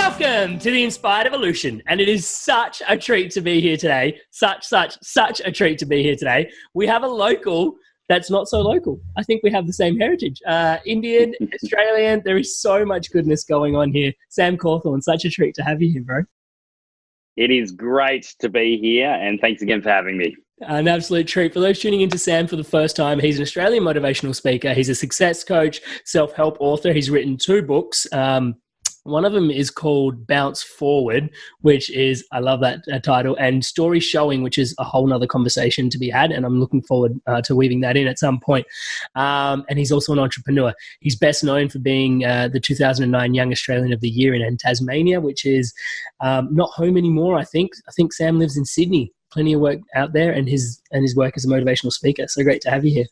Welcome to the Inspired Evolution, and it is such a treat to be here today. Such a treat to be here today. We have a local that's not so local. I think we have the same heritage. Indian, Australian, there is so much goodness going on here. Sam Cawthorn, such a treat to have you here, bro. It is great to be here, and thanks again for having me. An absolute treat. For those tuning into Sam for the first time, he's an Australian motivational speaker. He's a success coach, self-help author. He's written 2 books. One of them is called Bounce Forward, which is, I love that title, and Storyshowing, which is a whole nother conversation to be had. And I'm looking forward to weaving that in at some point. And he's also an entrepreneur. He's best known for being the 2009 Young Australian of the Year in Tasmania, which is not home anymore, I think. I think Sam lives in Sydney. Plenty of work out there, and his work as a motivational speaker. So great to have you here.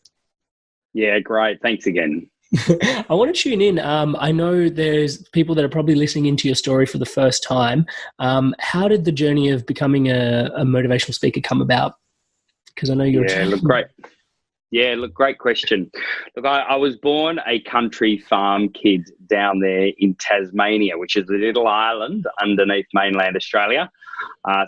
Yeah, great. Thanks again. I want to tune in. I know there's people that are probably listening into your story for the first time. How did the journey of becoming a motivational speaker come about? Because I know you're great question. Look, I was born a country farm kid down there in Tasmania, which is a little island underneath mainland Australia.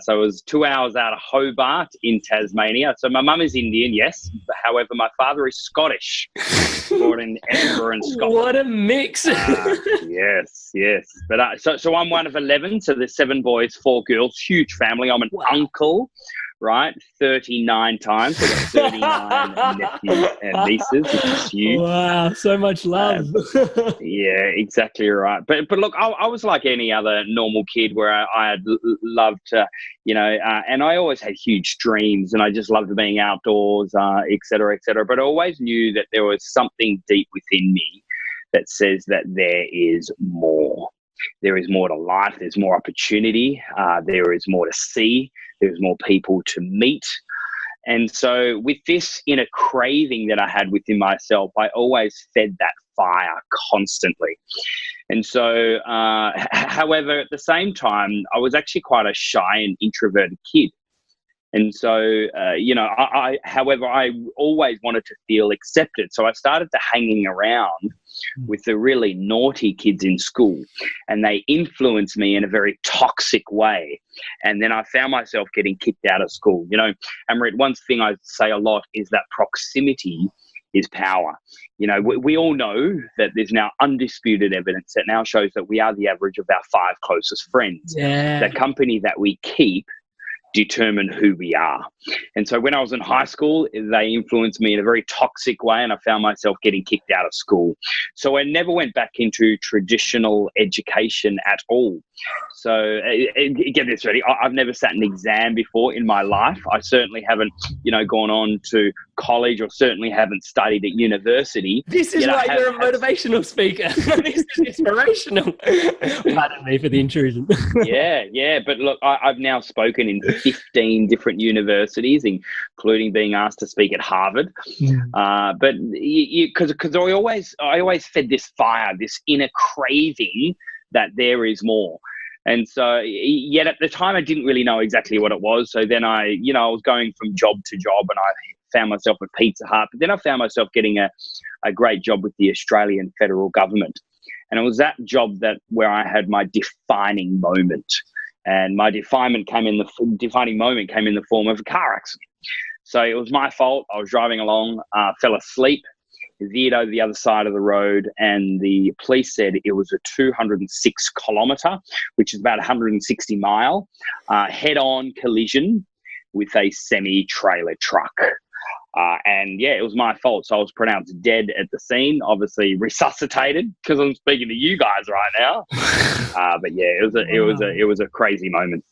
So it was 2 hours out of Hobart in Tasmania. So my mum is Indian, yes. However, my father is Scottish, born in Edinburgh in Scotland. What a mix. Yes. But so I'm one of 11. So there's 7 boys, 4 girls, huge family. I'm an uncle. Right, 39 times. So I've got 39 nephews and nieces, which is huge. Wow, so much love. Yeah, exactly right. But look, I was like any other normal kid where I had loved to, and I always had huge dreams, and I just loved being outdoors, et cetera, et cetera. But I always knew that there was something deep within me that says that there is more. There is more to life. There's more opportunity. There is more to see. There's more people to meet. And so with this inner craving that I had within myself, I always fed that fire constantly. And so, however, at the same time, I was actually quite a shy and introverted kid. And so, however, I always wanted to feel accepted. So I started to hanging around with the really naughty kids in school, and they influenced me in a very toxic way. And then I found myself getting kicked out of school. Amrit, one thing I say a lot is that proximity is power. We all know that there's now undisputed evidence that now shows that we are the average of our 5 closest friends. Yeah. The company that we keep determine who we are. And so when I was in high school, they influenced me in a very toxic way, and I found myself getting kicked out of school. So I never went back into traditional education at all. So get this ready. I've never sat an exam before in my life. I certainly haven't, gone on to college, or certainly haven't studied at university. This is why you're a motivational speaker. This is inspirational. Pardon me for the intrusion. Yeah. But look, I've now spoken in 15 different universities, including being asked to speak at Harvard. But because I always fed this fire, this inner craving that there is more. And so, yet at the time, I didn't really know exactly what it was. So then I was going from job to job, and I found myself at Pizza Hut. But then I found myself getting a great job with the Australian federal government. And it was that job where I had my defining moment. And my defining moment came in the form of a car accident. So it was my fault. I was driving along, fell asleep, veered over the other side of the road, and the police said it was a 206 kilometre, which is about 160 mile, head-on collision with a semi-trailer truck. It was my fault. So I was pronounced dead at the scene, obviously resuscitated because I'm speaking to you guys right now. But yeah, it was a crazy moment.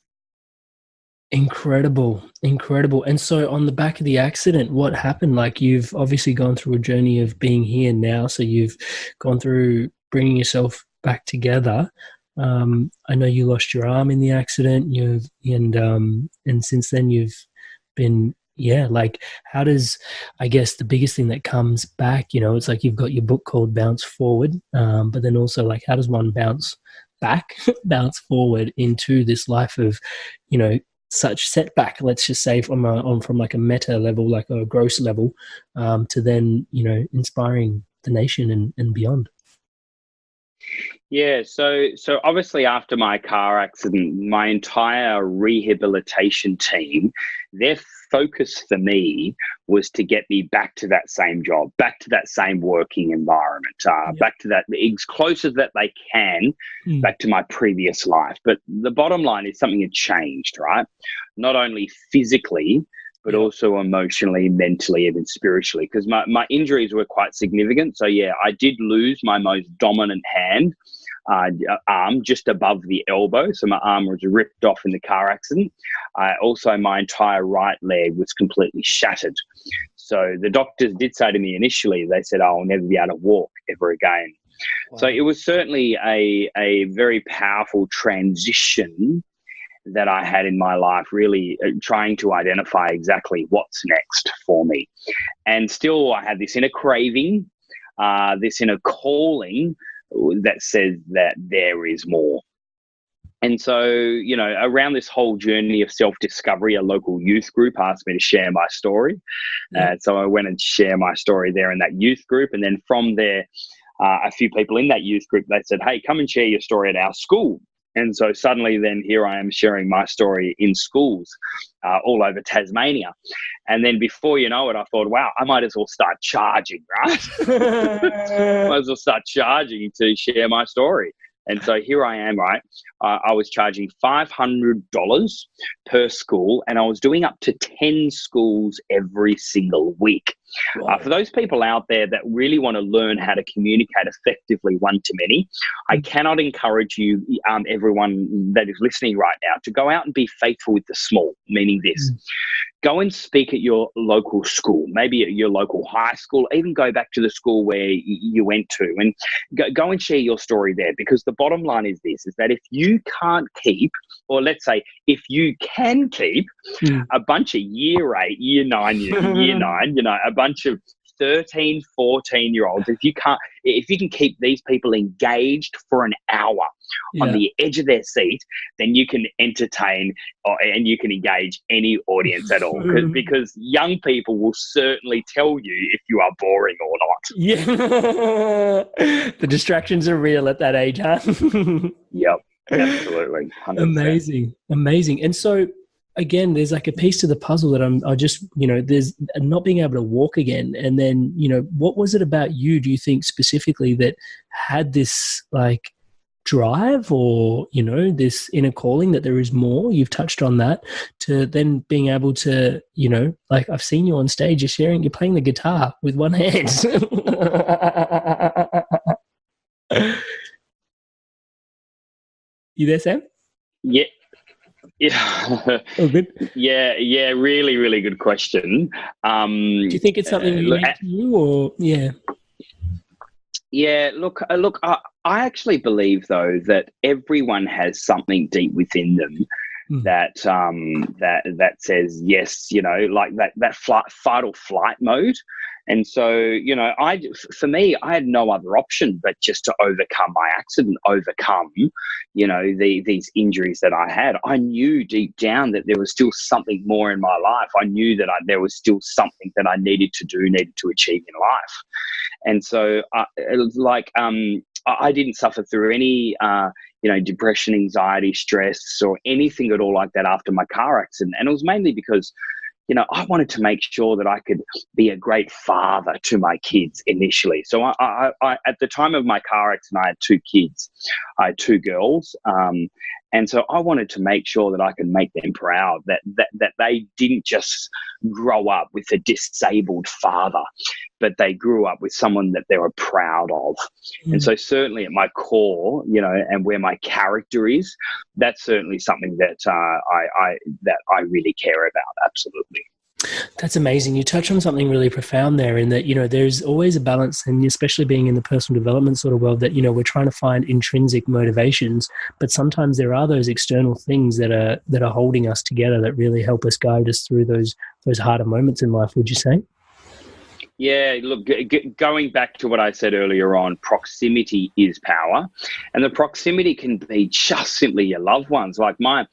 Incredible. And so on the back of the accident, what happened? Like, you've obviously gone through a journey of being here now. So you've gone through bringing yourself back together. I know you lost your arm in the accident. And since then you've been, how does, I guess the biggest thing that comes back, it's like you've got your book called Bounce Forward. But then also, like, how does one bounce bounce forward into this life of, such setback, let's just say from like a meta level, like a gross level, to then, inspiring the nation and beyond? Yeah, so obviously after my car accident, my entire rehabilitation team, their focus for me was to get me back to that same job, back to that same working environment, back to that as close as that they can, back to my previous life. But the bottom line is something had changed, right? Not only physically, but also emotionally, mentally, even spiritually, because my injuries were quite significant. So yeah, I did lose my most dominant hand, arm just above the elbow. So my arm was ripped off in the car accident. Also, my entire right leg was completely shattered. So the doctors did say to me initially, they said, I'll never be able to walk ever again. Wow. So it was certainly a very powerful transition that I had in my life, really trying to identify exactly what's next for me. And still I had this inner craving, this inner calling that says that there is more. And so, you know, around this whole journey of self-discovery, a local youth group asked me to share my story. So I went and shared my story there in that youth group. And then from there, a few people in that youth group, they said, hey, come and share your story at our school. And so suddenly then here I am sharing my story in schools all over Tasmania. And then before you know it, I thought, wow, I might as well start charging, right? Might as well start charging to share my story. And so here I am, right? I was charging $500 per school, and I was doing up to 10 schools every single week. Wow. For those people out there that really want to learn how to communicate effectively one-to-many, I cannot encourage you, everyone that is listening right now, to go out and be faithful with the small, meaning this. Go and speak at your local school, maybe at your local high school, even go back to the school where you went to, and go and share your story there. Because the bottom line is this, is that if you can't keep, or let's say if you can keep a bunch of year 8, year 9, year 9, you know, a bunch of 13, 14-year-olds, if you can keep these people engaged for an hour on the edge of their seat, then you can entertain and you can engage any audience at all. Because young people will certainly tell you if you are boring or not. Yeah. The distractions are real at that age, huh? Yep, absolutely. 100%. Amazing. And so, again, there's like a piece to the puzzle that I just, you know, there's not being able to walk again. And then, you know, what was it about you, do you think specifically, that had this like drive, or, you know, this inner calling that there is more? You've touched on that, to then being able to, you know, like I've seen you on stage, you're playing the guitar with one hand. You there, Sam? Yeah. Yeah. Oh, good. Yeah. Really, really good question. Do you think it's something unique to you, or yeah? Yeah. Look. I actually believe, though, that everyone has something deep within them that says yes. You know, like that fight or flight mode. And so, you know, for me, I had no other option but just to overcome my accident, you know, these injuries that I had. I knew deep down that there was still something more in my life. I knew that there was still something that I needed to achieve in life. And so, it was like, I didn't suffer through any, you know, depression, anxiety, stress, or anything at all like that after my car accident. And it was mainly because, you know, I wanted to make sure that I could be a great father to my kids initially. So I at the time of my car accident, I had 2 kids. I had 2 girls. And so I wanted to make sure that I could make them proud, that they didn't just grow up with a disabled father, but they grew up with someone that they were proud of. And so certainly at my core, you know, and where my character is, that's certainly something that I really care about. Absolutely. That's amazing. You touch on something really profound there, in that, you know, there's always a balance, and especially being in the personal development sort of world, that, you know, we're trying to find intrinsic motivations, but sometimes there are those external things that are holding us together, that really help us guide us through those harder moments in life, would you say? Yeah, look, going back to what I said earlier on, proximity is power, and the proximity can be just simply your loved ones. Like my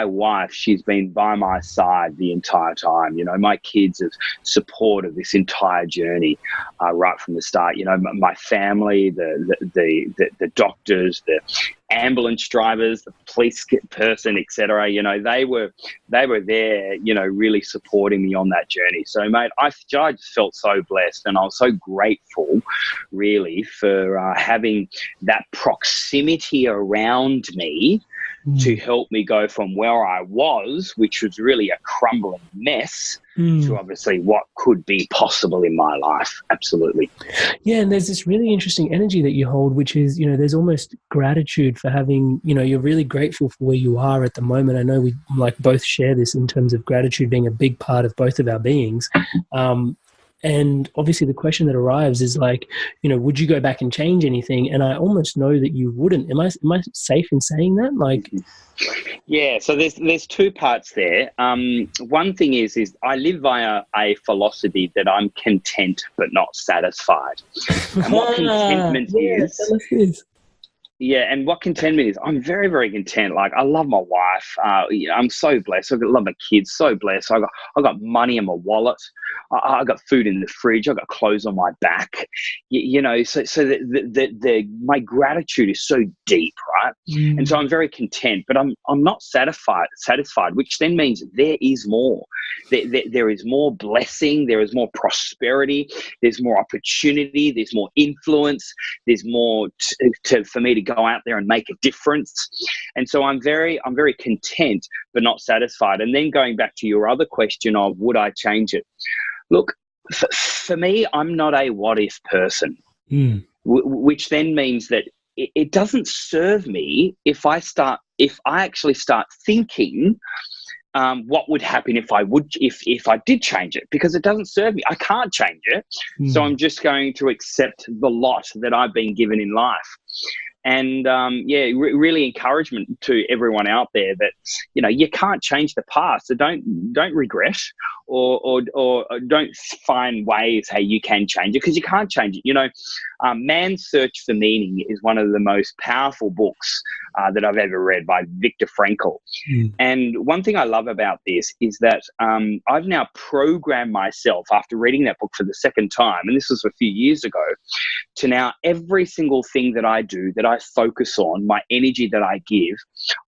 wife, she's been by my side the entire time. You know, my kids have supported this entire journey right from the start. You know, my family, the doctors, the ambulance drivers, the police person, etc. You know, they were there, you know, really supporting me on that journey. So, mate, I just felt so blessed, and I was so grateful, really, for having that proximity around me to help me go from where I was, which was really a crumbling mess, to obviously what could be possible in my life. Absolutely. Yeah, and there's this really interesting energy that you hold, which is, you know, there's almost gratitude for having, you know, you're really grateful for where you are at the moment. I know we like both share this in terms of gratitude being a big part of both of our beings. And obviously the question that arrives is like, you know, would you go back and change anything? And I almost know that you wouldn't. Am I safe in saying that? Like, yeah, so there's two parts there. One thing is I live via a philosophy that I'm content but not satisfied. And what contentment is. Yeah, and what contentment is, I'm very, very content. Like, I love my wife. I'm so blessed. I love my kids. So blessed. I got money in my wallet. I got food in the fridge. I got clothes on my back. You know, so my gratitude is so deep, right? And so I'm very content, but I'm not satisfied. Which then means there is more. There is more blessing. There is more prosperity. There's more opportunity. There's more influence. There's more for me to go out there and make a difference. And so I'm very content but not satisfied. And then going back to your other question of would I change it? Look, for me, I'm not a what if person, which then means that it doesn't serve me if I actually start thinking what would happen if I did change it, because it doesn't serve me. I can't change it. So I'm just going to accept the lot that I've been given in life. And really encouragement to everyone out there that, you know, you can't change the past. So don't regret or don't find ways how you can change it, because you can't change it. You know, Man's Search for Meaning is one of the most powerful books that I've ever read by Viktor Frankl. And one thing I love about this is that I've now programmed myself after reading that book for the second time, and this was a few years ago, to now every single thing that I do, that I focus on, my energy that I give,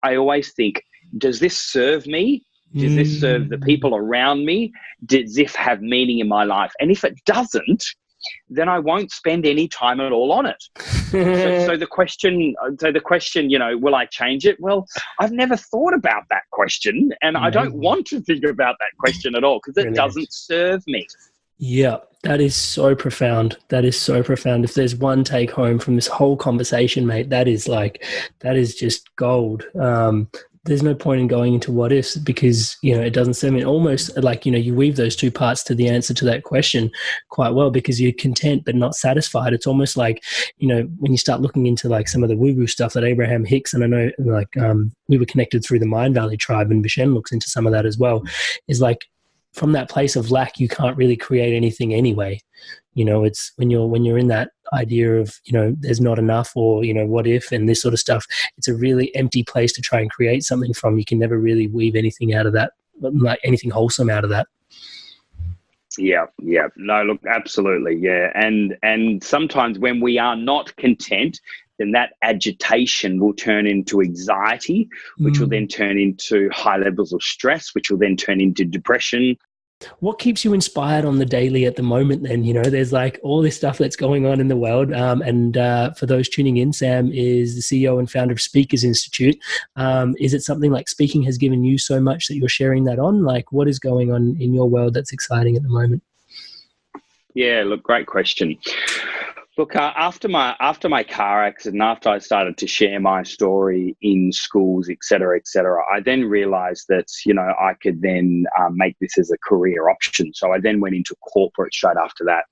I always think, does this serve me? Does this serve the people around me? Does this have meaning in my life? And if it doesn't, then I won't spend any time at all on it. So the question, you know, will I change it? Well, I've never thought about that question, and I don't want to think about that question at all, because it doesn't serve me. Yeah, that is so profound. That is so profound. If there's one take home from this whole conversation, mate, that is just gold. There's no point in going into what ifs, because, you know, it doesn't serve me. Almost like, you know, you weave those two parts to the answer to that question quite well, because you're content but not satisfied. It's almost like, you know, when you start looking into like some of the woo-woo stuff that Abraham Hicks, and I know like we were connected through the Mind Valley tribe, and Vishen looks into some of that as well, is like, from that place of lack, you can't really create anything anyway. You know, it's when you're in that idea of, you know, there's not enough, or, you know, what if, and this sort of stuff, it's a really empty place to try and create something from. You can never really weave anything out of that, like anything wholesome out of that. Yeah. No, look, absolutely. Yeah. And sometimes when we are not content, then that agitation will turn into anxiety, which will then turn into high levels of stress, which will then turn into depression. What keeps you inspired on the daily at the moment then? You know, there's like all this stuff that's going on in the world. And for those tuning in, Sam is the CEO and founder of Speakers Institute. Is it something like speaking has given you so much that you're sharing that on? Like, what is going on in your world that's exciting at the moment? Yeah, look, great question. Look, after my car accident, after I started to share my story in schools, et cetera, I then realized that, you know, I could then make this as a career option. So I then went into corporate straight after that.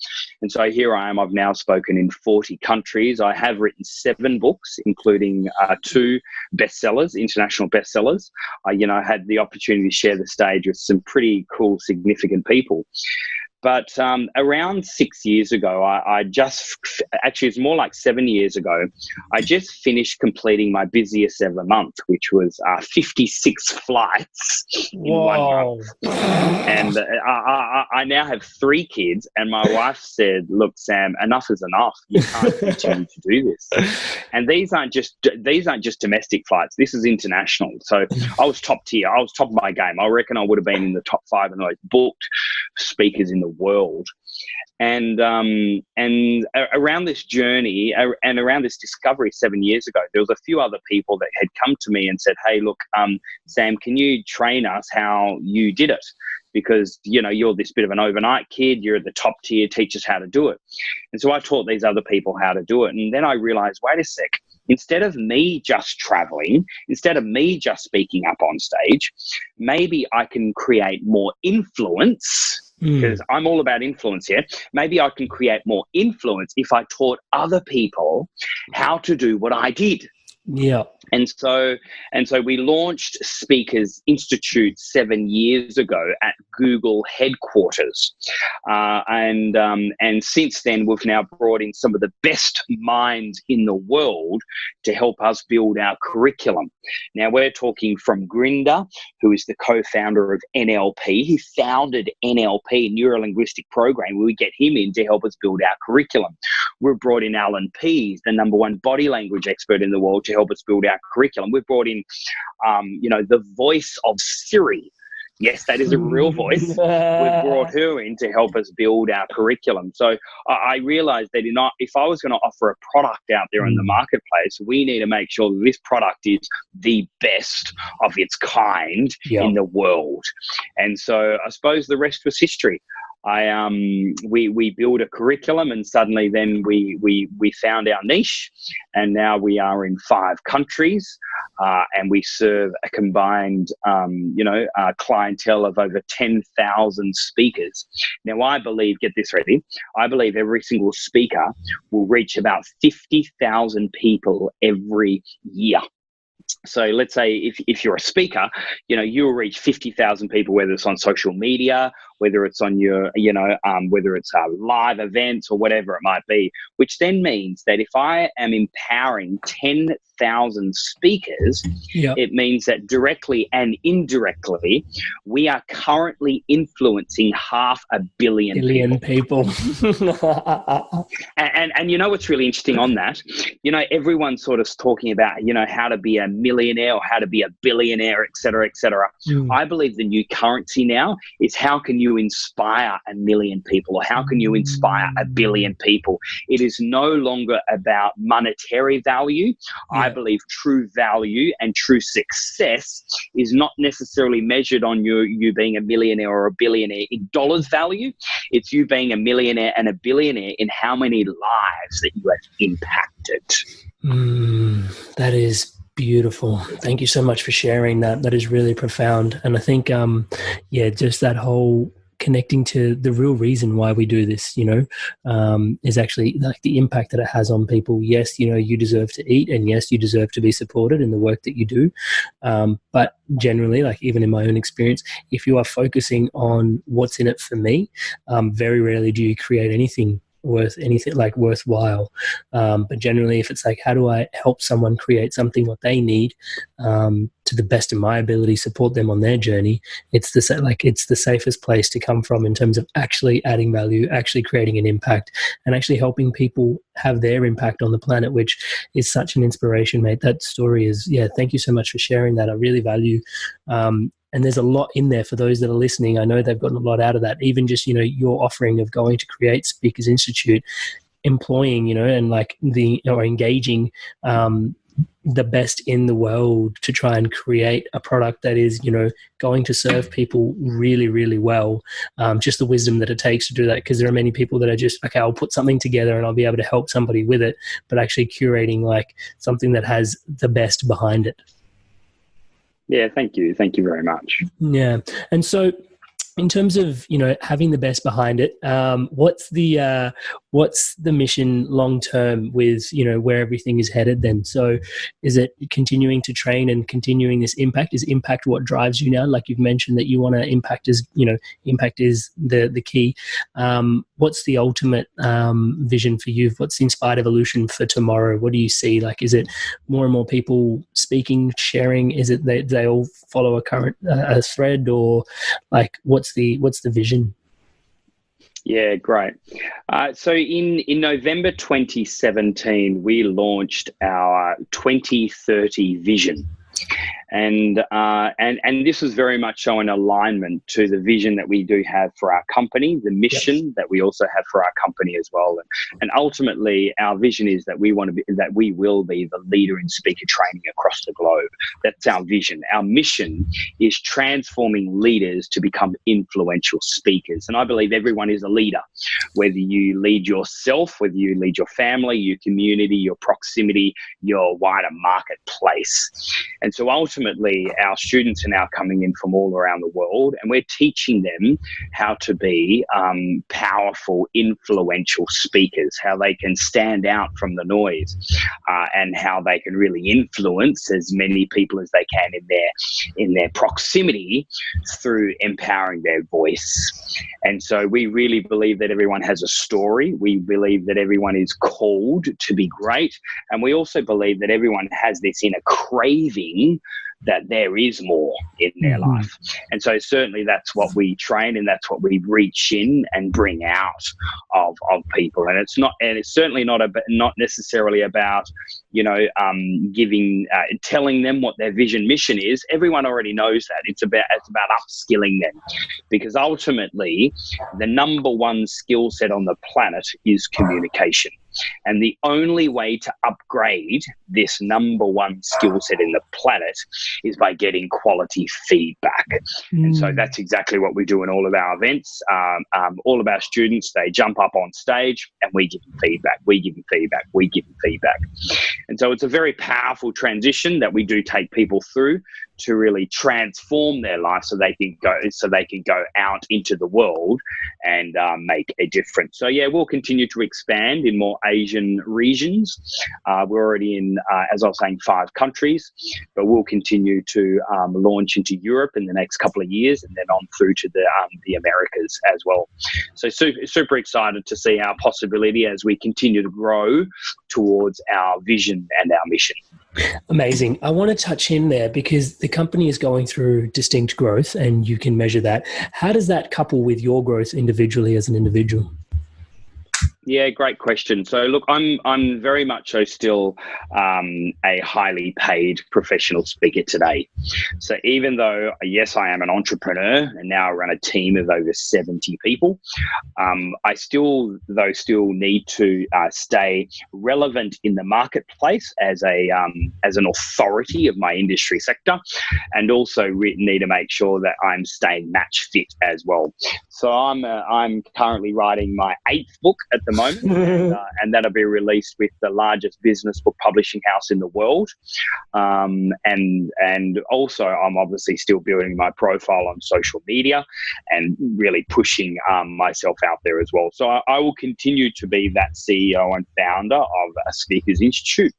And so here I am. I've now spoken in 40 countries. I have written 7 books, including 2 bestsellers, international bestsellers. You know, I had the opportunity to share the stage with some pretty cool, significant people. But around 6 years ago, actually, it's more like 7 years ago, I just finished completing my busiest ever month, which was 56 flights in 1 month. And I now have 3 kids, and my wife said, "Look, Sam, enough is enough. You can't continue to do this." And these aren't just domestic flights. This is international. So I was top tier. I was top of my game. I reckon I would have been in the top 5 of the most booked speakers in the world. And around this journey and around this discovery 7 years ago, there was a few other people that had come to me and said, "Hey, look, Sam, can you train us how you did it? Because, you're this bit of an overnight kid, you're at the top tier, teach us how to do it." And so I taught these other people how to do it. And then I realized, wait a sec, instead of me just traveling, instead of me just speaking up on stage, maybe I can create more influence, because I'm all about influence here. Maybe I can create more influence if I taught other people how to do what I did. Yeah. And so we launched Speakers Institute 7 years ago at Google headquarters. And since then, we've now brought in some of the best minds in the world to help us build our curriculum. Now, we're talking from Grinder, who is the co-founder of NLP. He founded NLP, Neuro-Linguistic Program. We get him in to help us build our curriculum. We've brought in Alan Pease, the #1 body language expert in the world, to help us build our curriculum. We've brought in, the voice of Siri. Yes, that is a real voice. We've brought her in to help us build our curriculum. So I realized that if I was going to offer a product out there in the marketplace, we need to make sure that this product is the best of its kind in the world. And so I suppose the rest was history. We built a curriculum, and suddenly then we found our niche, and now we are in 5 countries, and we serve a combined clientele of over 10,000 speakers. Now, I believe, get this ready, I believe every single speaker will reach about 50,000 people every year. So let's say if you're a speaker, you'll reach 50,000 people, whether it's on social media, whether it's on your, whether it's live events or whatever it might be, which then means that if I am empowering 10,000 speakers, it means that directly and indirectly, we are currently influencing 500 million people. And you know what's really interesting on that? Everyone's sort of talking about, how to be a millionaire or how to be a billionaire, et cetera, et cetera. I believe the new currency now is how can you inspire 1 million people, or how can you inspire 1 billion people? It is no longer about monetary value. I believe true value and true success is not necessarily measured on you being a millionaire or a billionaire in dollars value. It's you being a millionaire and a billionaire in how many lives that you have impacted. That is beautiful. Thank you so much for sharing that. That is really profound. And I think, just that whole connecting to the real reason why we do this, is actually like the impact that it has on people. Yes, you deserve to eat, and yes, you deserve to be supported in the work that you do. But generally, like even in my own experience, if you are focusing on what's in it for me, very rarely do you create anything worthwhile. But generally, if it's like, how do I help someone create something what they need, to the best of my ability, support them on their journey, it's the safest place to come from in terms of actually adding value, actually creating an impact, and actually helping people have their impact on the planet, which is such an inspiration, mate. That story is, thank you so much for sharing that. I really value, and there's a lot in there for those that are listening. I know they've gotten a lot out of that. Even just, your offering of going to create Speakers Institute, employing, and like engaging the best in the world to try and create a product that is, going to serve people really, really well. Just the wisdom that it takes to do that, because there are many people that are just, okay, I'll put something together and I'll be able to help somebody with it, but actually curating like something that has the best behind it. Yeah, thank you. Thank you very much. Yeah. And so in terms of, having the best behind it, what's the what's the mission long term with, where everything is headed then? So is it continuing to train and continuing this impact? Is impact what drives you now? Like you've mentioned that you want to impact impact is the key. What's the ultimate vision for you? What's the inspired evolution for tomorrow? What do you see? Like, is it more and more people speaking, sharing? Is it they all follow a current a thread, or like what's the vision? Yeah, great. So in November 2017, we launched our 2030 vision. And this was very much so in alignment to the vision that we do have for our company, the mission that we also have for our company as well. And ultimately, our vision is that we will be the leader in speaker training across the globe. That's our vision. Our mission is transforming leaders to become influential speakers. And I believe everyone is a leader, whether you lead yourself, whether you lead your family, your community, your proximity, your wider marketplace. And so ultimately, our students are now coming in from all around the world, and we're teaching them how to be powerful, influential speakers, how they can stand out from the noise, and how they can really influence as many people as they can in their proximity through empowering their voice. And so we really believe that everyone has a story. We believe that everyone is called to be great. And we also believe that everyone has this inner craving that there is more in their life. And so certainly that's what we train, and that's what we reach in and bring out of people. And it's certainly not necessarily about, telling them what their vision mission is. Everyone already knows that. It's about upskilling them, because ultimately the number one skill set on the planet is communication. And the only way to upgrade this number one skill set in the planet is by getting quality feedback. And so that's exactly what we do in all of our events. All of our students, they jump up on stage and we give them feedback. We give them feedback. We give them feedback. And so it's a very powerful transition that we do take people through to really transform their life so they can go out into the world and make a difference. So yeah, we'll continue to expand in more Asian regions. We're already in, as I was saying, 5 countries, but we'll continue to launch into Europe in the next couple of years, and then on through to the Americas as well. So super excited to see our possibility as we continue to grow towards our vision and our mission. Amazing. I want to touch in there because the company is going through distinct growth and you can measure that. How does that couple with your growth individually as an individual? Yeah, great question. So look, I'm very much so still a highly paid professional speaker today. So even though, yes, I am an entrepreneur and now I run a team of over 70 people, I still need to stay relevant in the marketplace as an authority of my industry sector, and also need to make sure that I'm staying match fit as well. So I'm currently writing my 8th book at the moment, and that'll be released with the largest business book publishing house in the world. And also I'm obviously still building my profile on social media and really pushing myself out there as well. So I will continue to be that CEO and founder of a Speakers Institute.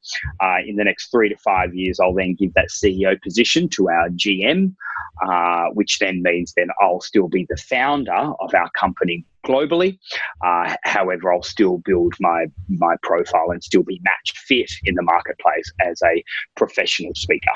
In the next 3 to 5 years, I'll then give that CEO position to our GM, which then means then I'll still be the founder of our company globally. However, I'll still build my profile and still be match fit in the marketplace as a professional speaker.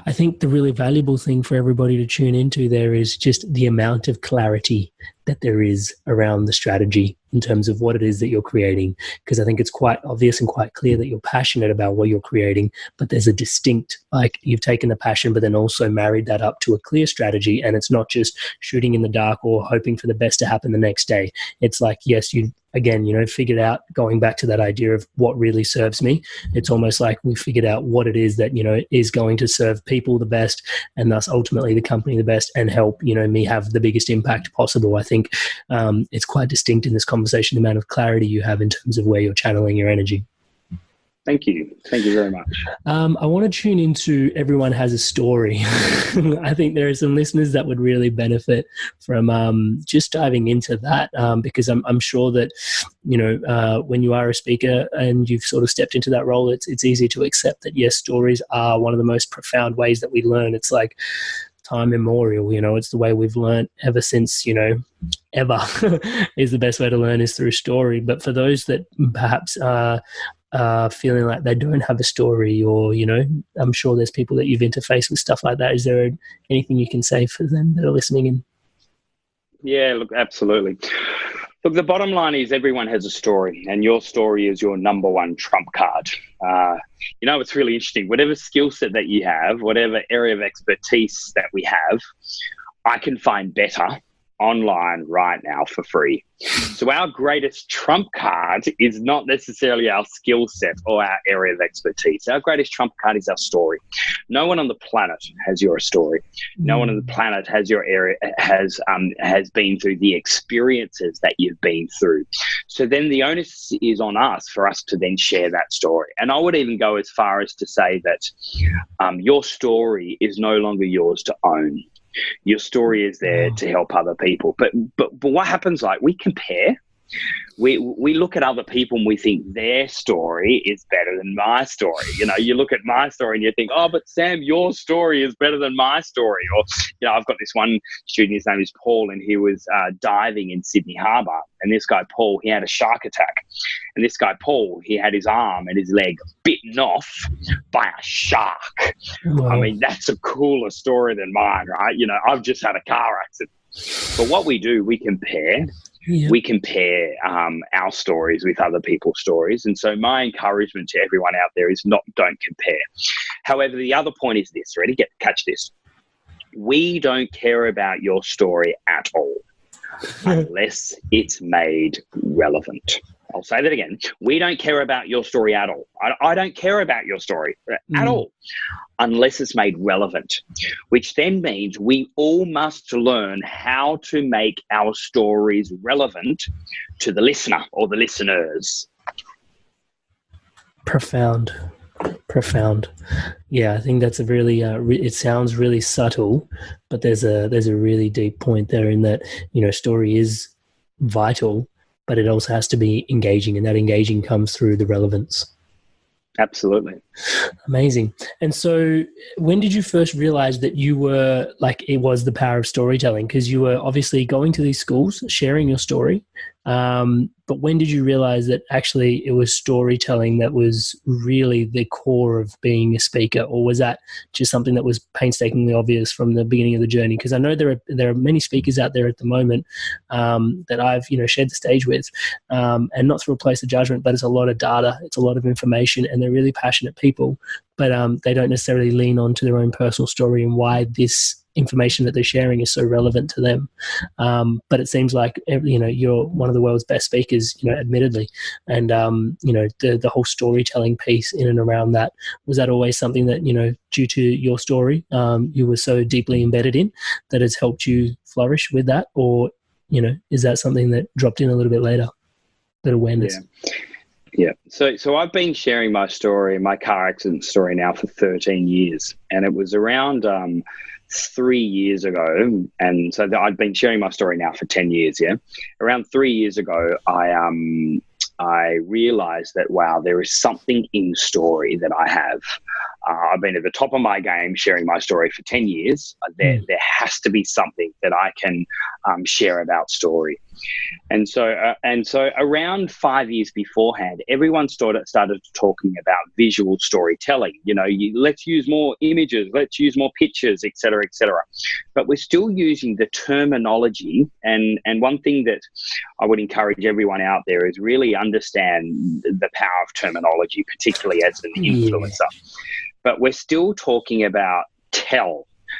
I think the really valuable thing for everybody to tune into there is just the amount of clarity that there is around the strategy in terms of what it is that you're creating. Because I think it's quite obvious and quite clear that you're passionate about what you're creating, but there's a distinct, like you've taken the passion, but then also married that up to a clear strategy. And it's not just shooting in the dark or hoping for the best to happen the next day. It's like, yes, you figured out, going back to that idea of what really serves me. It's almost like we figured out what it is that, is going to serve people the best, and thus ultimately the company the best, and help, me have the biggest impact possible. I think it's quite distinct in this conversation, the amount of clarity you have in terms of where you're channeling your energy. Thank you. Thank you very much. I want to tune into Everyone Has a Story. I think there are some listeners that would really benefit from just diving into that, because I'm sure that, when you are a speaker and you've sort of stepped into that role, it's easy to accept that, yes, stories are one of the most profound ways that we learn. It's like time immemorial, it's the way we've learned ever since, ever is the best way to learn is through story. But for those that perhaps are feeling like they don't have a story, or I'm sure there's people that you've interfaced with stuff like that, is there anything you can say for them that are listening in? Yeah, look, absolutely. Look, the bottom line is everyone has a story, and your story is your number one trump card. It's really interesting. Whatever skill set that you have, whatever area of expertise that we have, I can find better online right now for free. So our greatest trump card is not necessarily our skill set or our area of expertise. Our greatest trump card is our story. No one on the planet has your story. No one on the planet has your area, has been through the experiences that you've been through. So then the onus is on us for us to then share that story. And I would even go as far as to say that your story is no longer yours to own. Your story is there to help other people. But what happens, like, we compare. We look at other people and we think their story is better than my story. You look at my story and you think, oh, but Sam, your story is better than my story. Or, I've got this one student, his name is Paul, and he was diving in Sydney Harbour. And this guy, Paul, he had a shark attack. And this guy, Paul, he had his arm and his leg bitten off by a shark. Wow. I mean, that's a cooler story than mine, right? I've just had a car accident. But what we do, we compare. Yeah. We compare our stories with other people's stories. And so my encouragement to everyone out there is don't compare. However, the other point is this, ready? Catch this. We don't care about your story at all unless it's made relevant. I'll say that again. We don't care about your story at all. I don't care about your story at all unless it's made relevant, which then means we all must learn how to make our stories relevant to the listener or the listeners. Profound. Yeah, I think that's a really, it sounds really subtle, but there's a really deep point there in that, story is vital, but it also has to be engaging, and that engaging comes through the relevance. Absolutely. Amazing. And so when did you first realize that you were, like, it was the power of storytelling? Because you were obviously going to these schools, sharing your story. But when did you realize that actually it was storytelling that was really the core of being a speaker? Or was that just something that was painstakingly obvious from the beginning of the journey? Because I know there are many speakers out there at the moment that I've shared the stage with, and not through a place of judgment, but it's a lot of data, it's a lot of information, and they're really passionate people, but they don't necessarily lean on to their own personal story and why this information that they're sharing is so relevant to them. But it seems like, you're one of the world's best speakers, admittedly. And, the whole storytelling piece in and around that, was that always something that, due to your story, you were so deeply embedded in that has helped you flourish with that? Or, is that something that dropped in a little bit later, that awareness? Yeah. So I've been sharing my story, my car accident story now for 13 years. And it was around 3 years ago. And so I've been sharing my story now for 10 years. Yeah. Around 3 years ago, I realized that, wow, there is something in story that I have. I've been at the top of my game sharing my story for 10 years. There has to be something that I can share about story. And so around 5 years beforehand, everyone started talking about visual storytelling. Let's use more images, let's use more pictures, et cetera, et cetera. But we're still using the terminology. And one thing that I would encourage everyone out there is really understand the power of terminology, particularly as an influencer. But we're still talking about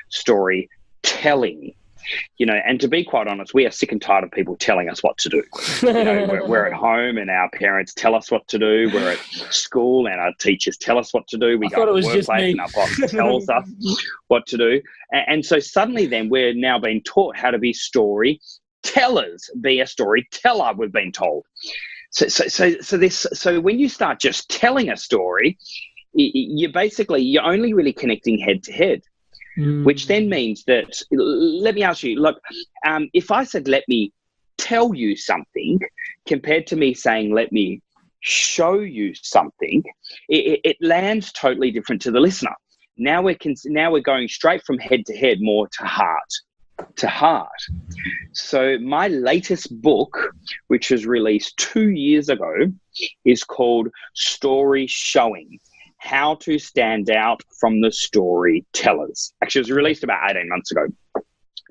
storytelling. And to be quite honest, we are sick and tired of people telling us what to do. We're at home and our parents tell us what to do. We're at school and our teachers tell us what to do. We go to the workplace and our boss tells us what to do. And so suddenly then we're now being taught how to be storytellers, be a storyteller, we've been told. So when you start just telling a story, you're only really connecting head to head, which then means that, let me ask you, look, if I said, let me tell you something, compared to me saying, let me show you something, it lands totally different to the listener. Now we're going straight from head to head, more to heart. So my latest book, which was released 2 years ago, is called Storyshowing: How to Stand Out from the Storytellers. Actually, it was released about 18 months ago.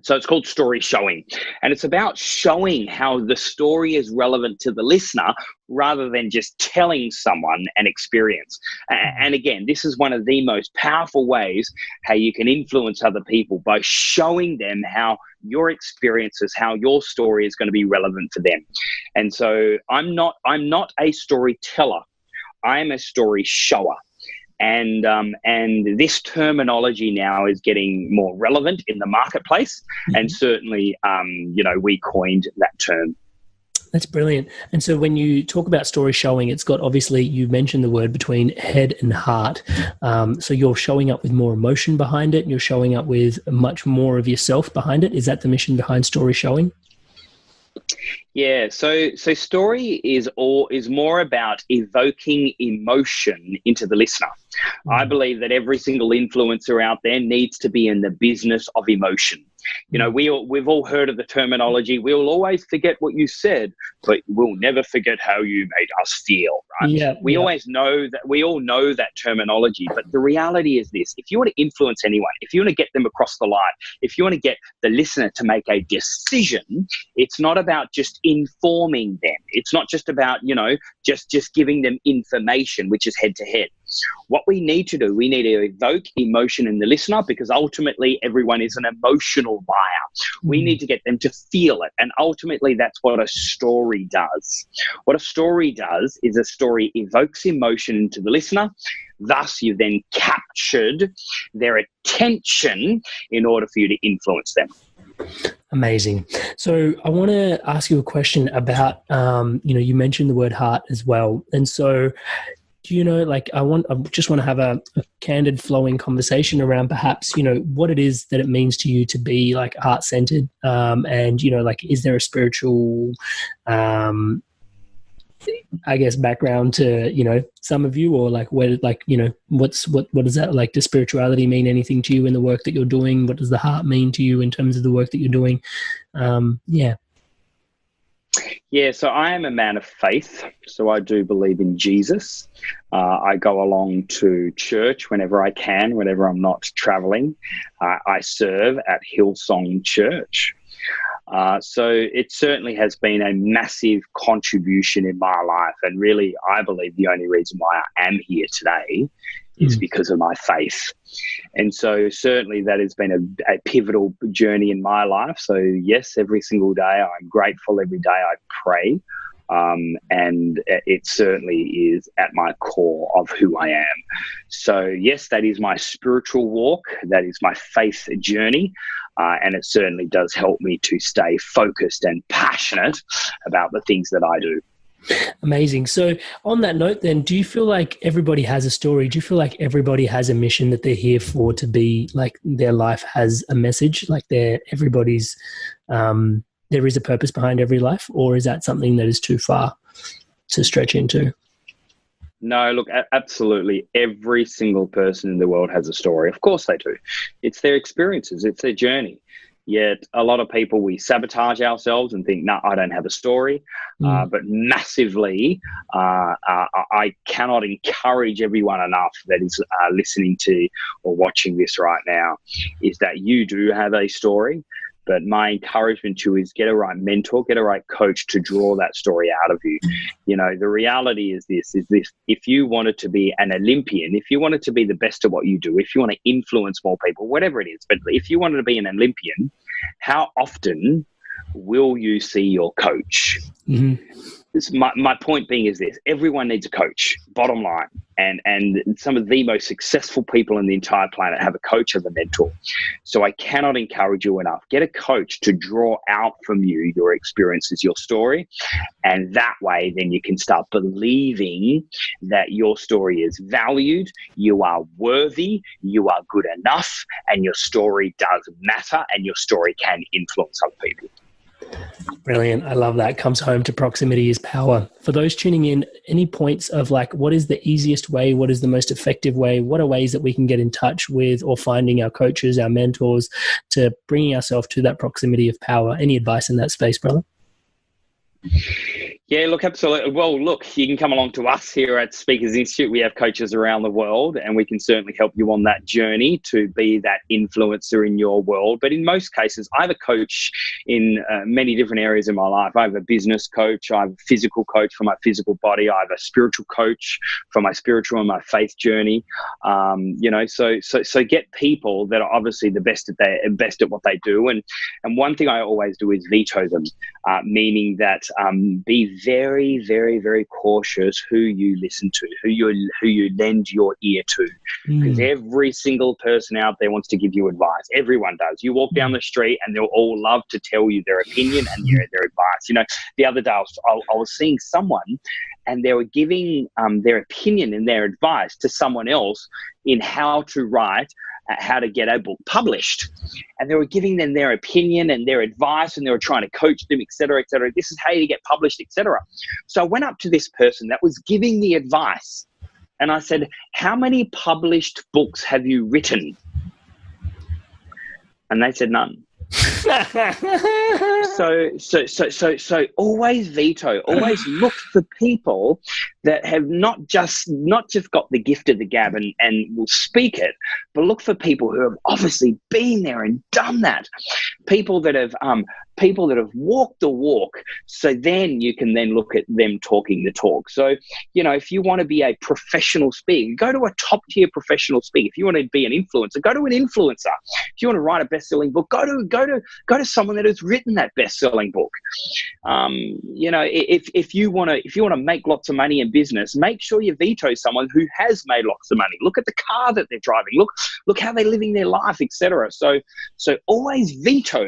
So it's called Storyshowing, and it's about showing how the story is relevant to the listener rather than just telling someone an experience. And again, this is one of the most powerful ways how you can influence other people, by showing them how your experiences, how your story is going to be relevant for them. And so I'm not a storyteller. I'm a story shower. And this terminology now is getting more relevant in the marketplace. And certainly, we coined that term. That's brilliant. And so when you talk about story showing, it's got, obviously, you mentioned the word between head and heart. So you're showing up with more emotion behind it. You're showing up with much more of yourself behind it. Is that the mission behind story showing? Yeah, so story is more about evoking emotion into the listener. I believe that every single influencer out there needs to be in the business of emotion. We've all heard of the terminology. We'll always forget what you said, but we'll never forget how you made us feel, right? Yeah, we always know that. We all know that terminology, but the reality is this: if you want to influence anyone, if you want to get them across the line, if you want to get the listener to make a decision, it's not about just informing them. It's not just about, just giving them information, which is head to head. What we need to do, we need to evoke emotion in the listener, because ultimately everyone is an emotional buyer. We need to get them to feel it. And ultimately that's what a story does. What a story does is a story evokes emotion into the listener. Thus, you've then captured their attention in order for you to influence them. Amazing. So I want to ask you a question about, you mentioned the word heart as well. And so, I just want to have a candid, flowing conversation around perhaps, what it is that it means to you to be like heart-centered, and, is there a spiritual, background to, some of you, or what does that, like, does spirituality mean anything to you in the work that you're doing? What does the heart mean to you in terms of the work that you're doing? Yeah, so I am a man of faith, so I do believe in Jesus. I go along to church whenever I can, whenever I'm not traveling. I serve at Hillsong Church. So it certainly has been a massive contribution in my life, and really, I believe the only reason why I am here today is because of my faith. And so certainly that has been a pivotal journey in my life. So yes, every single day I'm grateful. Every day I pray. And it certainly is at my core of who I am. So yes, that is my spiritual walk. That is my faith journey. And it certainly does help me to stay focused and passionate about the things that I do. Amazing. So on that note then, do you feel like everybody has a story? Do you feel like everybody has a mission that they're here for, to be like their life has a message, like there is a purpose behind every life? Or is that something that is too far to stretch into? No, look, absolutely. Every single person in the world has a story. Of course they do. It's their experiences. It's their journey. Yet a lot of people, we sabotage ourselves and think, no, I don't have a story. But massively, I cannot encourage everyone enough that is listening to or watching this right now, is that you do have a story. But my encouragement to you is get a right mentor, get a right coach to draw that story out of you. The reality is this, if you wanted to be an Olympian, if you wanted to be the best at what you do, if you want to influence more people, whatever it is, but if you wanted to be an Olympian, how often will you see your coach? my point being is this: everyone needs a coach, bottom line. And some of the most successful people on the entire planet have a coach, have a mentor. So I cannot encourage you enough. Get a coach to draw out from you your experiences, your story. And that way, then you can start believing that your story is valued, you are worthy, you are good enough, and your story does matter, and your story can influence other people. Brilliant. I love that. Comes home to proximity is power. For those tuning in, any points of like, what is the easiest way? What is the most effective way? What are ways that we can get in touch with or finding our coaches, our mentors, to bringing ourselves to that proximity of power? Any advice in that space, brother? Yeah, look, absolutely. Well, look, you can come along to us here at Speakers Institute. We have coaches around the world, and we can certainly help you on that journey to be that influencer in your world. But in most cases, I have a coach in many different areas in my life. I have a business coach. I have a physical coach for my physical body. I have a spiritual coach for my spiritual and my faith journey. So get people that are obviously the best at what they do. And one thing I always do is veto them, meaning that be very, very, very cautious who you listen to, who you lend your ear to, because every single person out there wants to give you advice. Everyone does. You walk down the street and they'll all love to tell you their opinion and their advice. You know, the other day I was seeing someone, and they were giving their opinion and their advice to someone else in how to write, how to get a book published. And they were giving them their opinion and their advice, and they were trying to coach them, et cetera, et cetera. This is how you get published, et cetera. So I went up to this person that was giving the advice, and I said, how many published books have you written? And they said none. So always veto, always look for people that have not just got the gift of the gab and will speak it, but look for people who have obviously been there and done that. People that have walked the walk, so then you can then look at them talking the talk. So, you know, if you want to be a professional speaker, go to a top tier professional speaker. If you want to be an influencer, go to an influencer. If you want to write a best-selling book, go to someone that has written that best-selling book. If you want to make lots of money in business, make sure you veto someone who has made lots of money. Look at the car that they're driving. Look how they're living their life, etc. So always veto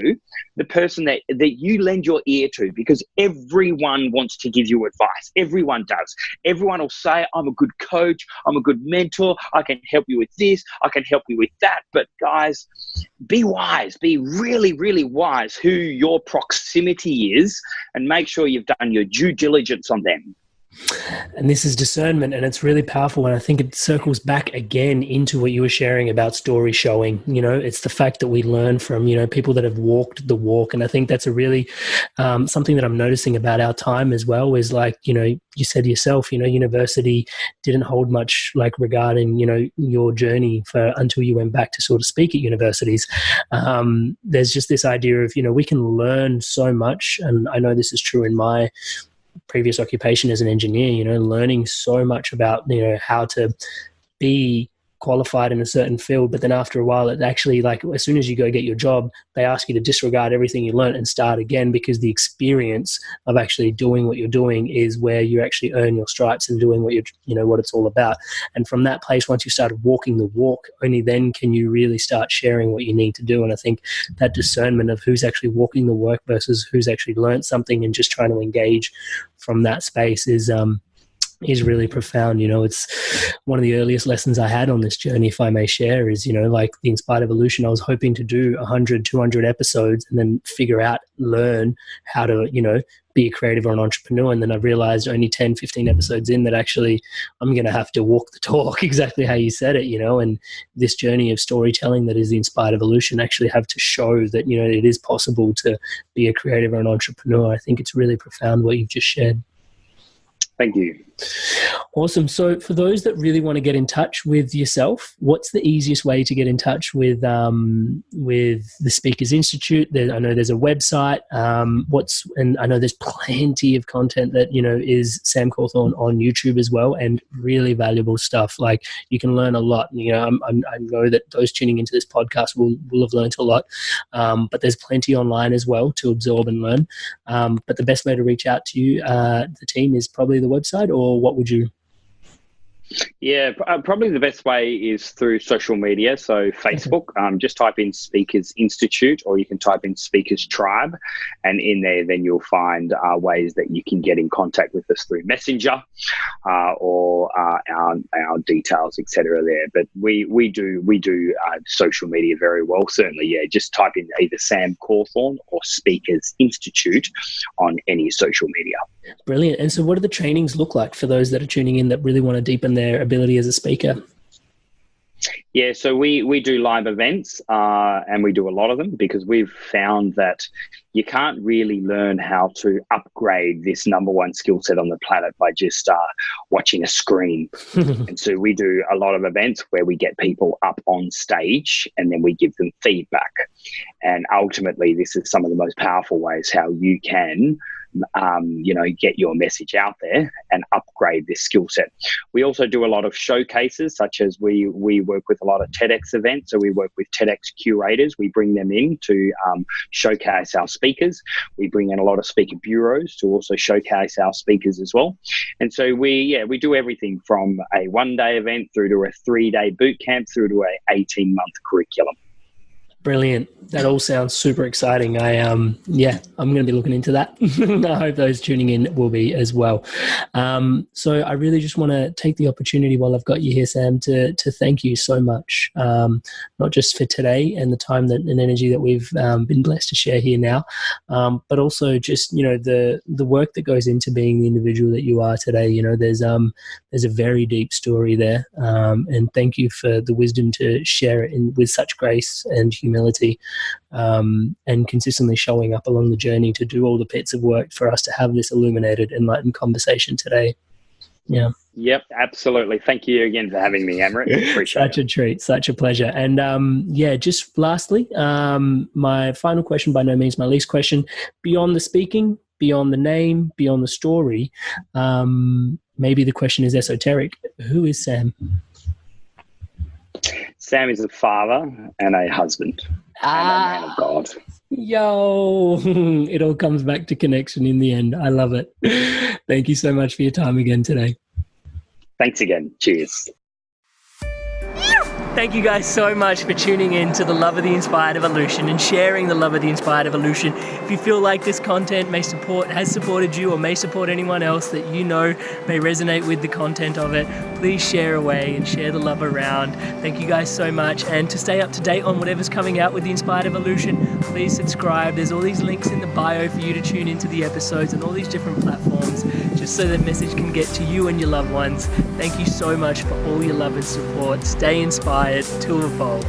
the person that you lend your ear to, because everyone wants to give you advice. Everyone does. Everyone will say, I'm a good coach, I'm a good mentor, I can help you with this, I can help you with that. But guys, be wise, be really, really wise who your proximity is, and make sure you've done your due diligence on them. And this is discernment, and it's really powerful. And I think it circles back again into what you were sharing about story showing. You know, it's the fact that we learn from, you know, people that have walked the walk. And I think that's a really something that I'm noticing about our time as well is, like, you know, you said yourself, you know, university didn't hold much like regard in, you know, your journey until you went back to sort of speak at universities. There's just this idea of, you know, we can learn so much. And I know this is true in my previous occupation as an engineer, you know, learning so much about, you know, how to be qualified in a certain field, but then after a while it actually, like, as soon as you go get your job, they ask you to disregard everything you learned and start again, because the experience of actually doing what you're doing is where you actually earn your stripes and doing what what it's all about. And from that place, once you started walking the walk, only then can you really start sharing what you need to do. And I think that discernment of who's actually walking the work versus who's actually learned something and just trying to engage from that space is really profound. You know, it's one of the earliest lessons I had on this journey, if I may share, is, you know, like the Inspired Evolution, I was hoping to do 100, 200 episodes and then learn how to, you know, be a creative or an entrepreneur. And then I realized only 10, 15 episodes in that actually I'm going to have to walk the talk exactly how you said it, you know, and this journey of storytelling that is the Inspired Evolution actually have to show that, you know, it is possible to be a creative or an entrepreneur. I think it's really profound what you've just shared. Thank you. Awesome. So for those that really want to get in touch with yourself, what's the easiest way to get in touch with the Speakers Institute? I know there's a website. And I know there's plenty of content that, is Sam Cawthorn on YouTube as well, and really valuable stuff. Like, you can learn a lot. I know that those tuning into this podcast will have learned a lot, but there's plenty online as well to absorb and learn. But the best way to reach out to you, the team, is probably the website, or what would you? Yeah, probably the best way is through social media. So Facebook, just type in Speakers Institute, or you can type in Speakers Tribe, and in there then you'll find ways that you can get in contact with us through Messenger or our details, etc. there. But we do social media very well. Certainly, yeah. Just type in either Sam Cawthorn or Speakers Institute on any social media. Brilliant. And so what do the trainings look like for those that are tuning in that really want to deepen their ability as a speaker? Yeah, so we do live events, and we do a lot of them, because we've found that you can't really learn how to upgrade this number one skill set on the planet by just watching a screen. And so we do a lot of events where we get people up on stage, and then we give them feedback. And ultimately, this is some of the most powerful ways how you can get your message out there and upgrade this skill set. We also do a lot of showcases, such as we work with a lot of TEDx events. So we work with TEDx curators. We bring them in to showcase our speakers. We bring in a lot of speaker bureaus to also showcase our speakers as well. And so we do everything from a 1-day event through to a 3-day boot camp through to a 18-month curriculum. Brilliant. That all sounds super exciting. I'm going to be looking into that. I hope those tuning in will be as well. So I really just want to take the opportunity while I've got you here, Sam, to thank you so much, not just for today and the time and energy that we've been blessed to share here now, but also just, the work that goes into being the individual that you are today. There's a very deep story there, and thank you for the wisdom to share it with such grace and humility, and consistently showing up along the journey to do all the bits of work for us to have this illuminated, enlightened conversation today. Yeah. Yep, absolutely. Thank you again for having me, Amrit. Appreciate Such a treat, such a pleasure. And just lastly, my final question, by no means my least question, beyond the speaking, beyond the name, beyond the story, maybe the question is esoteric. Who is Sam? Sam is a father and a husband and a man of God. Yo, it all comes back to connection in the end. I love it. Thank you so much for your time again today. Thanks again. Cheers. Thank you guys so much for tuning in to the Love of the Inspired Evolution and sharing the Love of the Inspired Evolution. If you feel like this content has supported you, or may support anyone else that you know may resonate with the content of it, please share away and share the love around. Thank you guys so much. And to stay up to date on whatever's coming out with the Inspired Evolution, please subscribe. There's all these links in the bio for you to tune into the episodes and all these different platforms, just so that message can get to you and your loved ones. Thank you so much for all your love and support. Stay inspired to evolve.